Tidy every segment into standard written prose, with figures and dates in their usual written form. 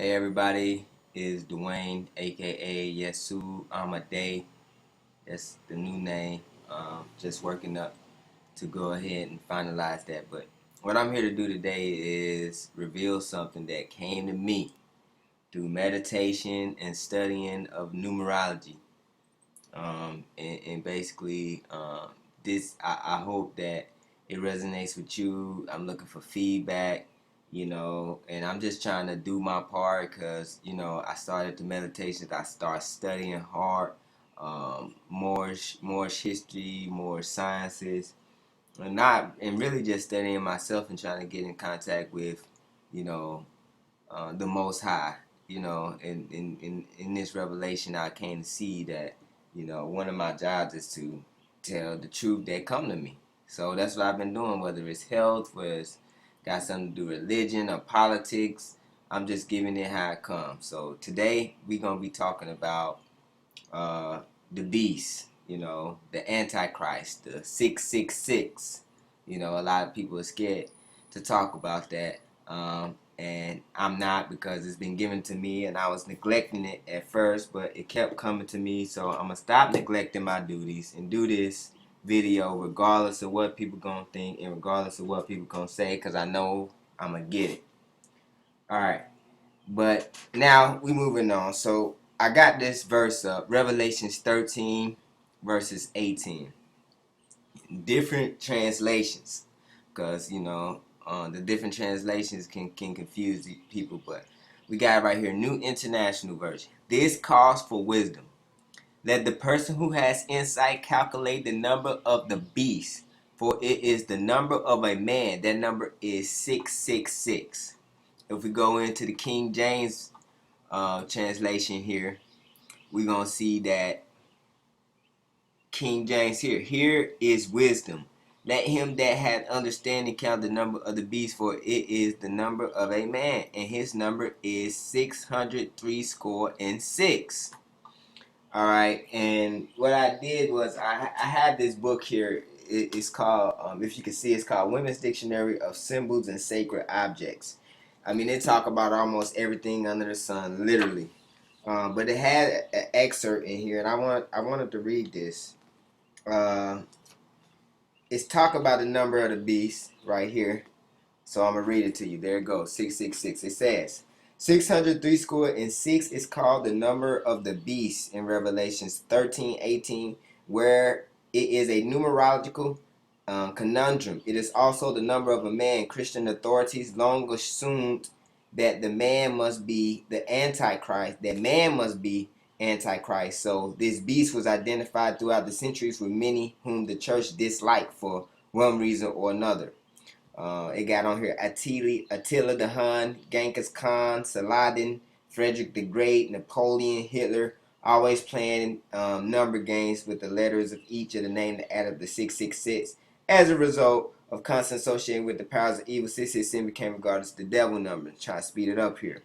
Hey everybody, is Dwayne, aka Yesu Amade. That's the new name. Just working up to go ahead and finalize that. But what I'm here to do today is reveal something that came to me through meditation and studying of numerology. And basically, I hope that it resonates with you. I'm looking for feedback, and I'm just trying to do my part because, I started the meditations. I started studying hard, more history, more sciences, and really just studying myself and trying to get in contact with, you know, the Most High. In this revelation, I came to see that, one of my jobs is to tell the truth that come to me. So that's what I've been doing, whether it's health, whether it's got something to do with religion or politics. I'm just giving it how it comes. So today we're gonna be talking about uh, the beast, the Antichrist, the 666. A lot of people are scared to talk about that. And I'm not, because it's been given to me and I was neglecting it at first, but it kept coming to me. So I'm going to stop neglecting my duties and do this video regardless of what people going to think and regardless of what people going to say, because I know I'm going to get it. All right. But now we moving on. So I got this verse up, Revelations 13 verses 18. Different translations, because the different translations can confuse the people, but we got it right here, New International Version. This calls for wisdom. Let the person who has insight calculate the number of the beast, for it is the number of a man. That number is 666. If we go into the King James translation here, we're going to see that King James here is wisdom. Let him that hath understanding count the number of the beast, for it is the number of a man, and his number is 666. Alright, and what I did was I had this book here. It's called, if you can see, it's called Women's Dictionary of Symbols and Sacred Objects. I mean, they talk about almost everything under the sun, literally. But it had an excerpt in here, and I wanted to read this. It's talk about the number of the beast right here. So I'm going to read it to you. There it goes, 666. It says, 666 is called the number of the beast in Revelations 13:18, where it is a numerological conundrum. It is also the number of a man. Christian authorities long assumed that the man must be the Antichrist, that man must be Antichrist. So this beast was identified throughout the centuries with many whom the church disliked for one reason or another. It got on here Attila the Hun, Genghis Khan, Saladin, Frederick the Great, Napoleon, Hitler, always playing number games with the letters of each of the name to add up to 666. As a result of constant associating with the powers of evil, 666 became regarded as the devil number. Try to speed it up here.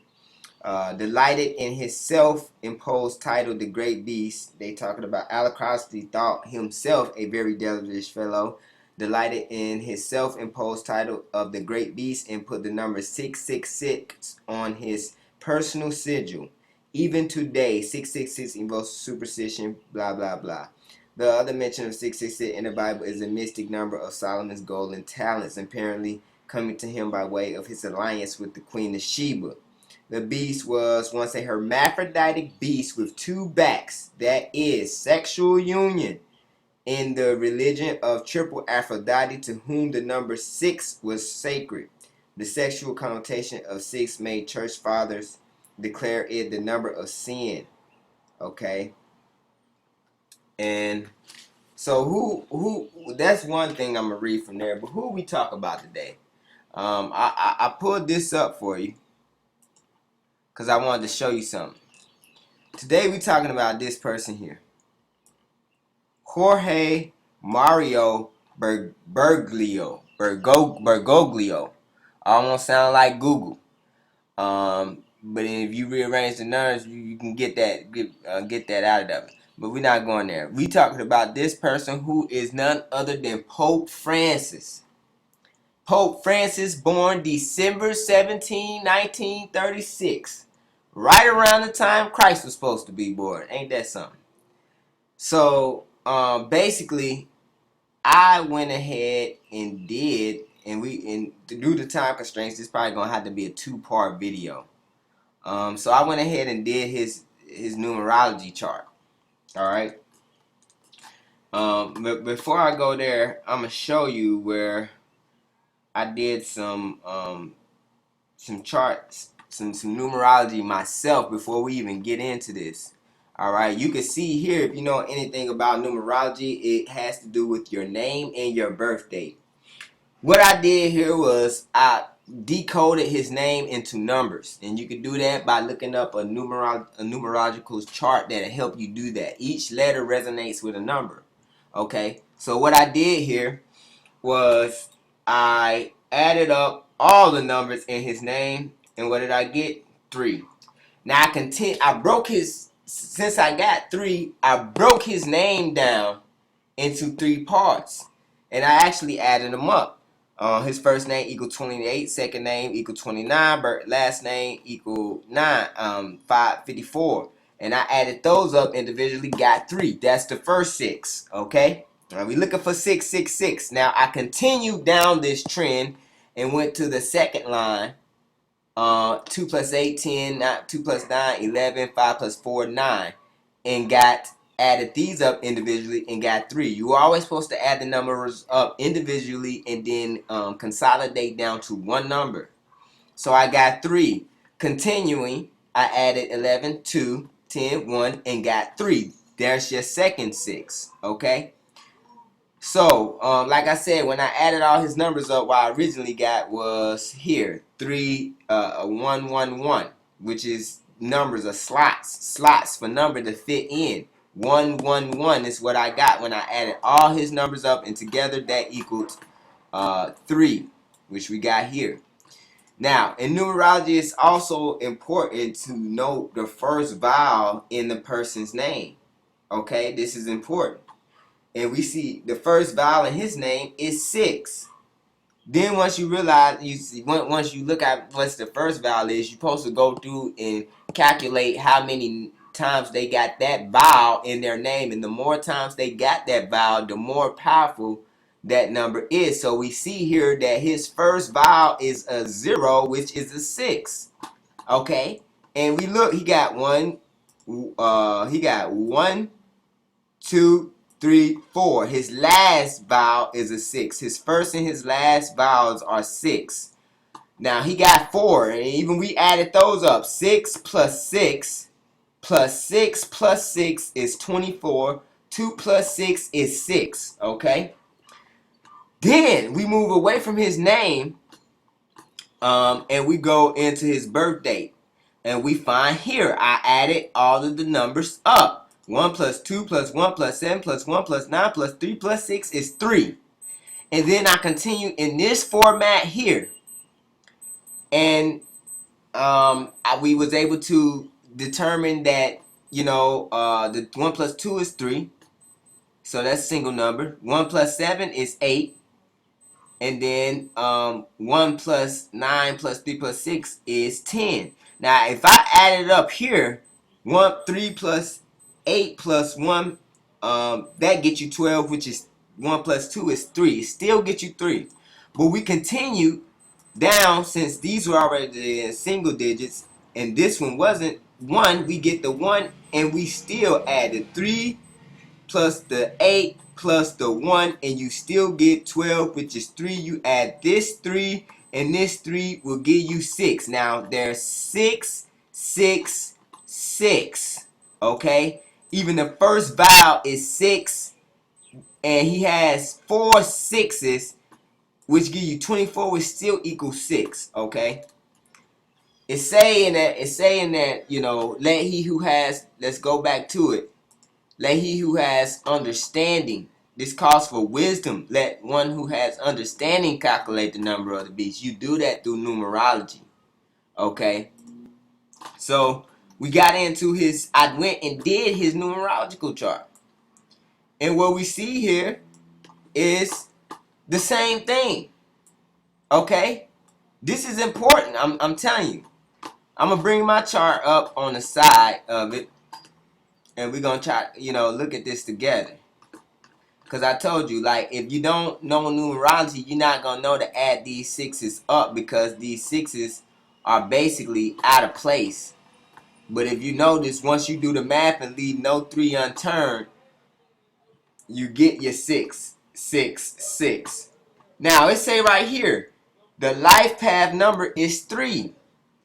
Delighted in his self-imposed title, the Great Beast. They talking about Antichrist. Thought himself a very devilish fellow. Delighted in his self-imposed title of the Great Beast, and put the number 666 on his personal sigil. Even today, 666 invokes superstition, blah, blah, blah. The other mention of 666 in the Bible is the mystic number of Solomon's golden talents, apparently coming to him by way of his alliance with the Queen of Sheba. The beast was once a hermaphroditic beast with two backs, that is, sexual union, in the religion of triple Aphrodite, to whom the number 6 was sacred. The sexual connotation of 6 made church fathers declare it the number of sin. Okay? And so who that's one thing I'm going to read from there. But who we talk about today? I pulled this up for you because I wanted to show you something. Today we talking about this person here. Jorge Mario Bergoglio. Almost sound like Google. But if you rearrange the numbers, you can get that out of it. But we're not going there. We talking about this person who is none other than Pope Francis. Pope Francis, born December 17, 1936. right around the time Christ was supposed to be born. Ain't that something? So basically, I went ahead and did, and due to time constraints, this is probably gonna have to be a 2-part video. So I went ahead and did his numerology chart. All right. But before I go there, I'm gonna show you where I did some charts, some numerology myself before we even get into this. All right, you can see here, if you know anything about numerology, it has to do with your name and your birth date. What I did here was I decoded his name into numbers, and you can do that by looking up a numerological chart that'll help you do that. Each letter resonates with a number. Okay, so what I did here was I added up all the numbers in his name, and what did I get? 3. Now I broke since I got 3, I broke his name down into 3 parts, and I actually added them up. His first name equal 28, second name equal 29, last name equal 554, and I added those up individually, got 3. That's the first 6. Okay. Now we looking for 666. Now I continued down this trend and went to the second line. 2 plus 8, 10, 2 plus 9, 11, 5 plus 4, 9. And added these up individually and got 3. You are always supposed to add the numbers up individually and then consolidate down to one number. So I got 3. Continuing, I added 11, 2, 10, 1, and got 3. There's your second 6. Okay? So, like I said, when I added all his numbers up, what I originally got was here 1, 1, 1, which is numbers of slots for number to fit in. 1, 1, 1 is what I got when I added all his numbers up, and together that equaled 3, which we got here. Now, in numerology, it's also important to note the first vowel in the person's name. Okay, this is important. And we see the first vowel in his name is 6. Then once you realize, once you look at what the first vowel is, you're supposed to go through and calculate how many times they got that vowel in their name. And the more times they got that vowel, the more powerful that number is. So we see here that his first vowel is a 0, which is a 6. Okay? And we look, he got 1, 2, 3, 4. His last vowel is a 6. His first and his last vowels are 6. Now he got 4, and even we added those up. 6 plus 6 plus 6 plus 6 is 24. 2 plus 6 is 6. Okay? Then we move away from his name, and we go into his birth date. And we find here, I added all of the numbers up. 1 plus 2 plus 1 plus 7 plus 1 plus 9 plus 3 plus 6 is 3. And then I continue in this format here. And we was able to determine that, the 1 plus 2 is 3. So that's a single number. 1 plus 7 is 8. And then 1 plus 9 plus 3 plus 6 is 10. Now, if I add it up here, 3 plus 8 plus 1, that gets you 12, which is 1 plus 2 is 3. It still gets you 3. But we continue down, since these were already in single digits, and this one wasn't 1, we get the 1, and we still added 3 plus the 8 plus the 1, and you still get 12, which is 3. You add this 3, and this 3 will give you 6. Now, there's 6, 6, 6. Okay? Even the first vowel is 6, and he has 4 6s, which give you 24, which still equals 6. Okay? It's saying that, let he who has, let's go back to it. Let he who has understanding. This calls for wisdom. Let one who has understanding calculate the number of the beast. You do that through numerology. Okay? So, we got into I went and did his numerological chart. And what we see here is the same thing. Okay? This is important. I'm telling you. I'm going to bring my chart up on the side of it. And we're going to try, look at this together. Because I told you, like, if you don't know numerology, you're not going to know to add these sixes up, because these sixes are basically out of place. But if you notice, once you do the math and leave no 3 unturned, you get your 6, 6, 6. Now, it say right here, the life path number is 3.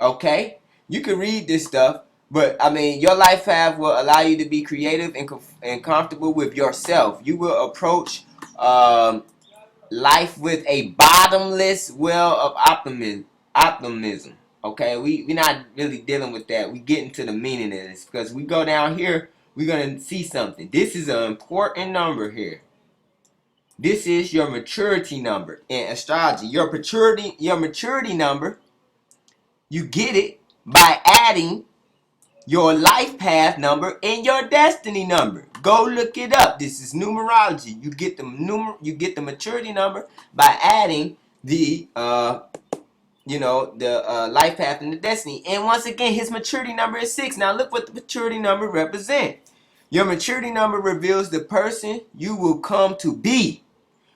Okay? You can read this stuff. But, I mean, your life path will allow you to be creative and comfortable with yourself. You will approach life with a bottomless well of optimism. Okay? We're not really dealing with that. We get into the meaning of this. Because we go down here, we're going to see something. This is an important number here. This is your maturity number in astrology. Your maturity number, you get it by adding your life path number and your destiny number. Go look it up. This is numerology. You get the maturity number by adding the life path and the destiny. And once again, his maturity number is 6. Now look what the maturity number represents. Your maturity number reveals the person you will come to be,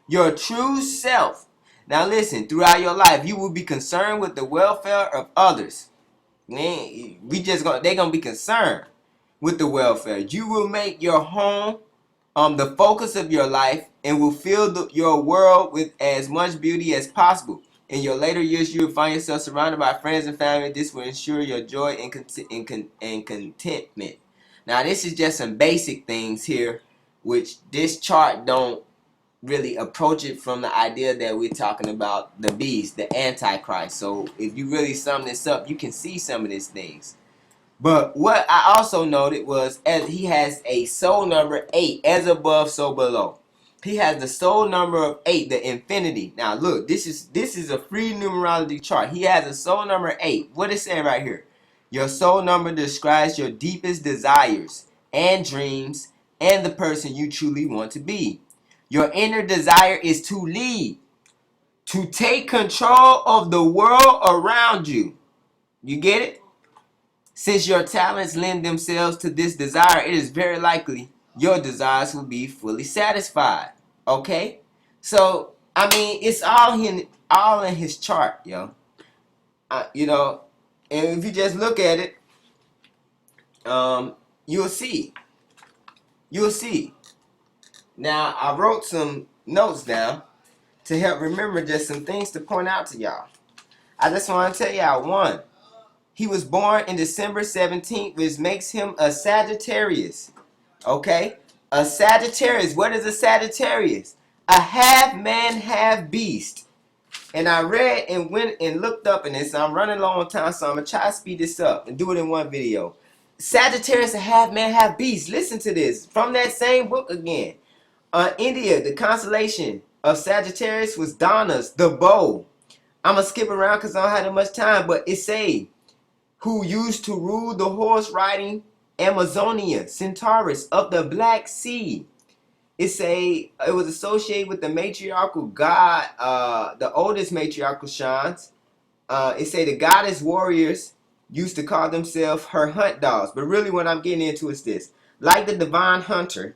your true self. Now listen, throughout your life, you will be concerned with the welfare of others. They're gonna be concerned with the welfare. You will make your home the focus of your life and will fill your world with as much beauty as possible. In your later years, you will find yourself surrounded by friends and family. This will ensure your joy and contentment. Now, this is just some basic things here, which this chart don't really approach it from the idea that we're talking about the beast, the Antichrist. So if you really sum this up, you can see some of these things. But what I also noted was, as he has a soul number 8, as above, so below. He has the soul number of 8, the infinity. Now look, this is a free numerology chart. He has a soul number 8. What it say right here? Your soul number describes your deepest desires and dreams and the person you truly want to be. Your inner desire is to lead, to take control of the world around you. You get it? Since your talents lend themselves to this desire, it is very likely your desires will be fully satisfied. Okay? So, I mean, it's all in his chart, yo. And if you just look at it, you'll see. You'll see. Now, I wrote some notes down to help remember just some things to point out to y'all. I just want to tell y'all, 1, he was born in December 17th, which makes him a Sagittarius. Okay? A Sagittarius. What is a Sagittarius? A half man, half beast. And I read and went and looked up in this. I'm running low on time, so I'm going to try to speed this up and do it in one video. Sagittarius, a half man, half beast. Listen to this. From that same book again. India, the constellation of Sagittarius was Donna's, the bow. I'm going to skip around because I don't have that much time, but it say, who used to rule the horse-riding Amazonia, Centaurus of the Black Sea. It was associated with the matriarchal god, the oldest matriarchal shrines. It say the goddess warriors used to call themselves her hunt dogs. But really what I'm getting into is this. Like the divine hunter,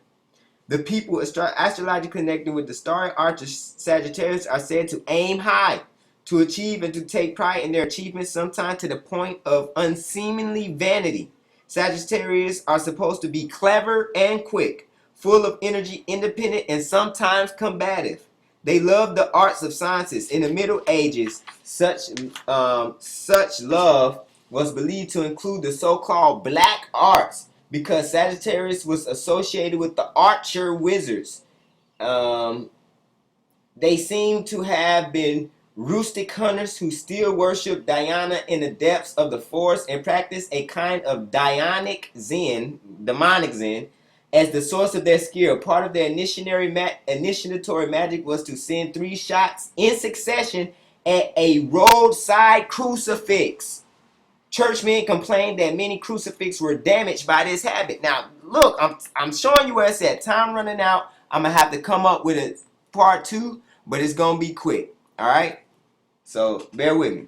the people astrologically connected with the starry archer Sagittarius are said to aim high, to achieve and to take pride in their achievements, sometimes to the point of unseemly vanity. Sagittarius are supposed to be clever and quick, full of energy, independent, and sometimes combative. They love the arts of sciences. In the Middle Ages, such love was believed to include the so-called black arts, because Sagittarius was associated with the archer wizards. They seem to have been rustic hunters who still worship Diana in the depths of the forest and practice a kind of demonic zen, as the source of their skill. Part of their initiatory magic was to send 3 shots in succession at a roadside crucifix. Churchmen complained that many crucifixes were damaged by this habit. Now, look, I'm showing you where it's at. Time running out. I'm going to have to come up with a part 2, but it's going to be quick. All right? So, bear with me.